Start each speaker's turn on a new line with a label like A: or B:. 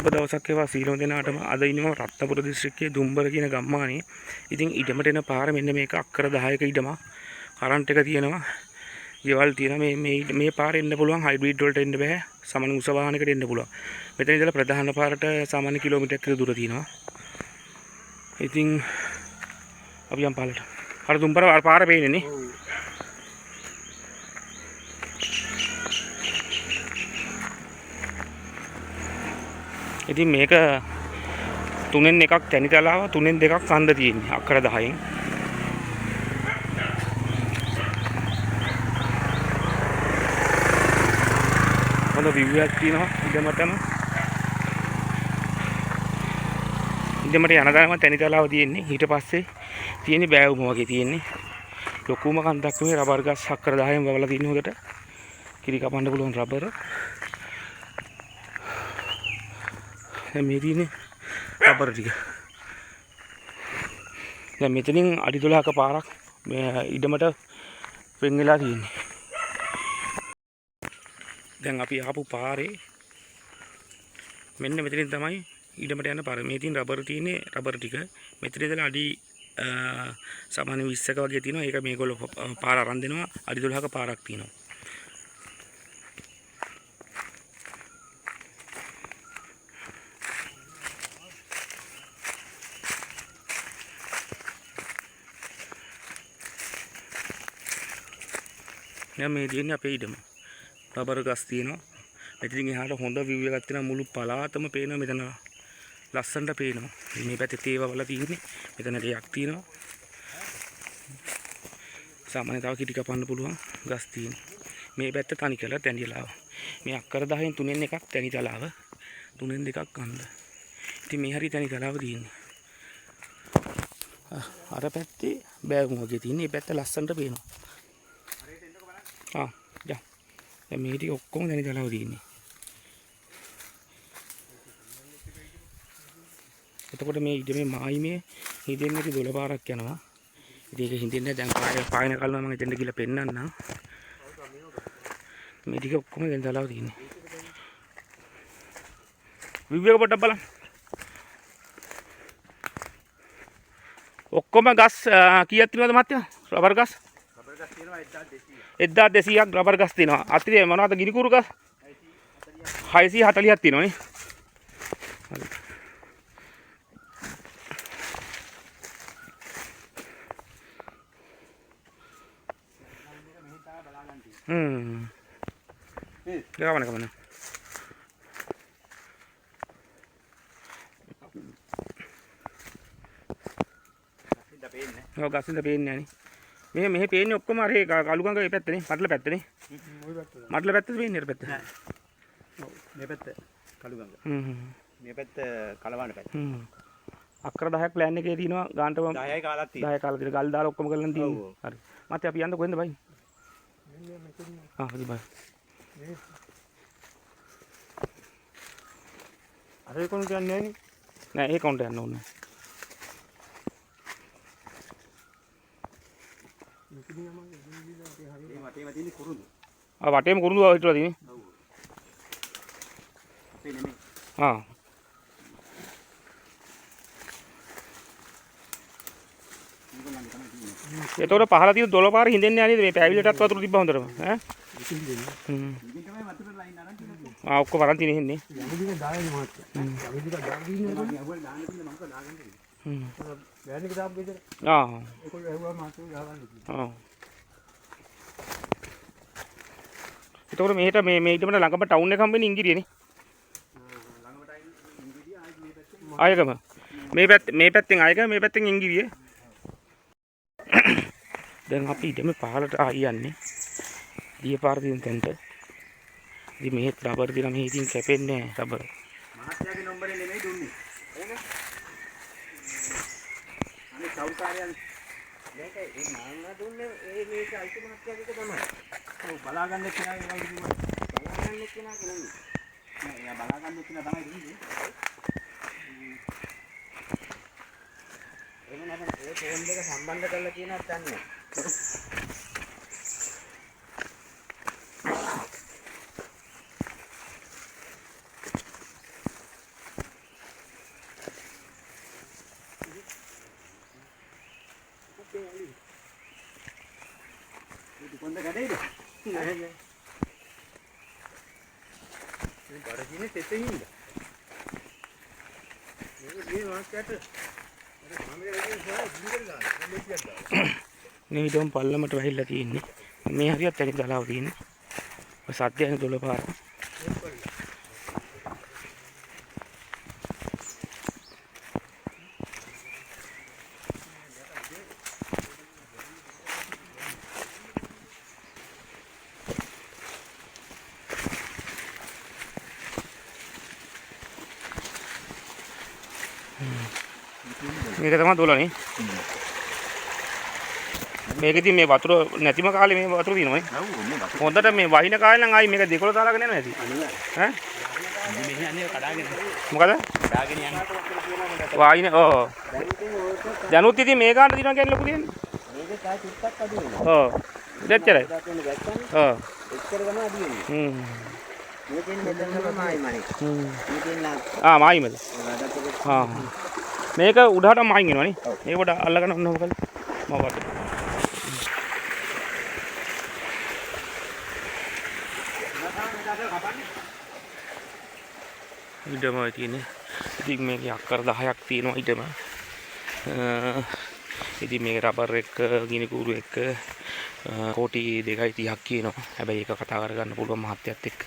A: සුබ දවසක් වේවා සීලොම දෙනාටම. අද ඉන්නවා රත්නපුර දිස්ත්‍රික්කයේ දුම්බර කියන ගම්මානේ. ඉතින් ඉඩමට එන පාර මෙන්න මේක අක්කර 10ක ඉඩම. කරන්ට් එක තියෙනවා. ගෙවල් තියෙනවා. මේ පාරේ එන්න පුළුවන් හයිබ්‍රිඩ් වලට එන්න බෑ. සාමාන්‍ය උස වාහනයකට එන්න පුළුවන්. මෙතන ඉඳලා ප්‍රධාන පාරට සාමාන්‍ය කිලෝමීටර් ක් දුර තියෙනවා. ඉතින් අපි යම් පාලට. අර දුම්බර පාර පේන්නේ නේ. ඉතින් මේක 3න් එකක් තැනිතලාව 3න් දෙකක් කන්ද තියෙන්නේ අක්කර 10න්. හොඳ view එකක් තියෙනවා ඉඩමටම. ඉඩමට යන ගමන් තැනිතලාව තියෙන්නේ. ඊට පස්සේ තියෙන්නේ බෑවුම වගේ තියෙන්නේ. ලොකුම කන්දක් මේ රබර් ගස් අක්කර 10න් වවලා තියෙන හොදට. කිරි කපන්න පුළුවන් රබර්. මේ තියෙන්නේ රබර් ටික. දැන් මෙතනින් අඩි 12ක පාරක් ඉඩමට වෙන් වෙලා තියෙන්නේ. දැන් අපි ආපු පාරේ මෙන්න මෙතනින් තමයි ඉඩමට යන පාර. මේ තියෙන රබර් තියෙන්නේ රබර් ටික. මෙතන ඉඳලා අඩි සාමාන්‍ය 20ක වගේ තියෙනවා. ඒක මේගොල්ලෝ පාර අරන් දෙනවා. අඩි 12ක පාරක් තියෙනවා. දැන් මේ තියෙන්නේ අපේ ඉඩම. රබර් ගස් තියෙනවා. මෙතනින් එහාට හොඳ view එකක් තියෙනවා. මුළු පළාතම පේනවා. මෙතන ලස්සනට පේනවා. මේ පැත්තේ තේව වල තියෙන්නේ. මෙතන ටිකක් තියෙනවා. සාමාන්‍ය තව කිටි කපන්න පුළුවන් ගස් තියෙනවා. මේ පැත්ත තනි කරලා තැනියලාව. මේ අක්කර 10න් 3න් එකක් තැනිතලාව. 3න් දෙකක් කන්ද. ඉතින් මේ හරිය තැනිතලාව තියෙන්නේ. අර පැත්තේ බෑගුම් වගේ තියෙන්නේ. මේ පැත්ත ලස්සනට පේනවා. යා. දැන් මේ ටික ඔක්කොම තැනිතලාව තියෙන්නේ. එතකොට මේ ඉඩමේ මායිමේ හිතෙන්නේ 12 පාරක් යනවා. ඉතින් ඒක හිතෙන්නේ දැන් පායන කල්ම මම එතෙන්ට ගිහලා පෙන්නන්නම්. මේ ටික ඔක්කොම තැනිතලාව තියෙන්නේ. view එක පොඩ්ඩක් බලන්න. ඔක්කොම ගස් කීයක් තියෙනවද මහත්තයා? රබර් ගස්? රබර් ගස් තියෙනවා 1200ක් රබර් ගස් තියෙනවා. අතිරේ මොනවද ගිනි කුරු ගස්? 640ක් තියෙනවා නේ. ගාවන කමන. ඔව් ගසින්ද පේන්නේ නැහැ නේ. මෙහෙ පේන්නේ ඔක්කොම අර ඒ කලුගඟ මේ පැත්තනේ. මඩල පැත්තනේ. ওই පැත්ත. මඩල පැත්තද පේන්නේ අර පැත්ත. ඔව් මේ පැත්ත කලුගඟ. මේ පැත්ත කලවන්න පැත්ත. අක්කර 10ක් ප්ලෑන් එකේ තියෙනවා ගාන්ටම 10යි කාලක් තියෙනවා. 10 කාලක් තියෙනවා. ගල් දාලා ඔක්කොම කරලා තියෙනවා. හරි. මත්තේ අපි යන්න කොහෙන්ද බයි? හරි බයි. අර ඒ කොන්ට යන්නේ නැහැ නේ. නෑ ඒ කොන්ට යන්න ඕනේ. වටේම කුරුඳු හිටලා තියෙන්නේ. ඔව්. අපේ නෙමෙයි. ආ. ඒතකොට පහලා තියෙන 12 පාර හින්දෙන්නේ නැහැ නේද? මේ පෑවිලටත් වතුර තිබ්බා හොඳටම. ඈ? ආ ඔක්කොම වරන් තියෙන හින්නේ. යමිදික දායනේ මහත්තයා. යමිදික දාගින්නේ නේද? මම අහුවල් දාන්න කිව්ල මම දාගන්නේ. බෑනික දාපු ගෙදර. ආ. ඒකෝ ඇහුවා මාතෘ දාගන්න කිව්වා. ආ. ඒතකොට මෙහෙට මේ ඊටමට ළඟම ටවුන් එක හම්බෙන්නේ ඉංගිරියනේ. ළඟම ටවුන් ඉංගිරිය ආයකම. මේ පැත්තෙන් ආයකම මේ පැත්තෙන් ඉංගිරිය. දැන් අපි ඉඩමේ පහලට යන්නේ. දිය පාර දින තැනට. ඉතින් මෙහෙත් රබර් දින මෙහෙ ඉතින් කැපෙන්නේ නැහැ රබර්. මහත්යාගේ නම්බරේ නෙමෙයි දුන්නේ. එහෙනම් අනේ සෞකාරයන් මේක ඒ මාන්න දුන්නේ මේක අයිති මහත්යාගේ තමයි. ඔව් බලාගන්න කෙනා ඒවා කිව්වා. බලාගන්න කෙනා කියන්නේ. නෑ එයා බලාගන්න කෙනා තමයි දුන්නේ. එහෙනම් ඒ ෆෝන් දෙක සම්බන්ධ කරලා කියනවත් දන්නේ. මේ ඊටම පල්ලමට වැහිලා තියෙන්නේ. මේ හරියට ඇනි දලාව තියෙන්නේ. ඔය සත්‍යයන් 12 පාර. මේක තමයි 12 නේ. මේකෙදි මේ වතුර නැතිම කාලේ මේ වතුර දිනවනේ. හොඳට මේ වහින කාලේ නම් ආයි මේක දෙකොළ දාලාගෙන යනවා ඇති. ඈ? මෙහි අනේ කඩාගෙන. මොකද? කඩාගෙන යන්නේ. වහින ඔව්. දැනුත් ඉතින් මේ ගානට දිනවා කියන්නේ ලොකු දෙන්නේ. මේක තා චුට්ටක් අඩු වෙනවා. ඔව්. දෙච්චරයි. ඔව්. එච්චර ගම අඩු වෙනවා. මේකෙන් මෙතනම මායිමයි. මේකෙන් මායිමද? මේක උඩහට මායින් එනවනේ. මේකට අල්ලගෙන ඔන්නම කළා. මවට. ඊටම තියෙන්නේ. ඉතින් මේකේ අක්කර 10ක් තියෙනවා ඊටම. ඉතින් මේක රබර් එක, ගිනි කූරු එක, කෝටි 2.30ක් කියනවා. හැබැයි ඒක කතා කරගන්න පුළුවන් මහත්යත් එක්ක.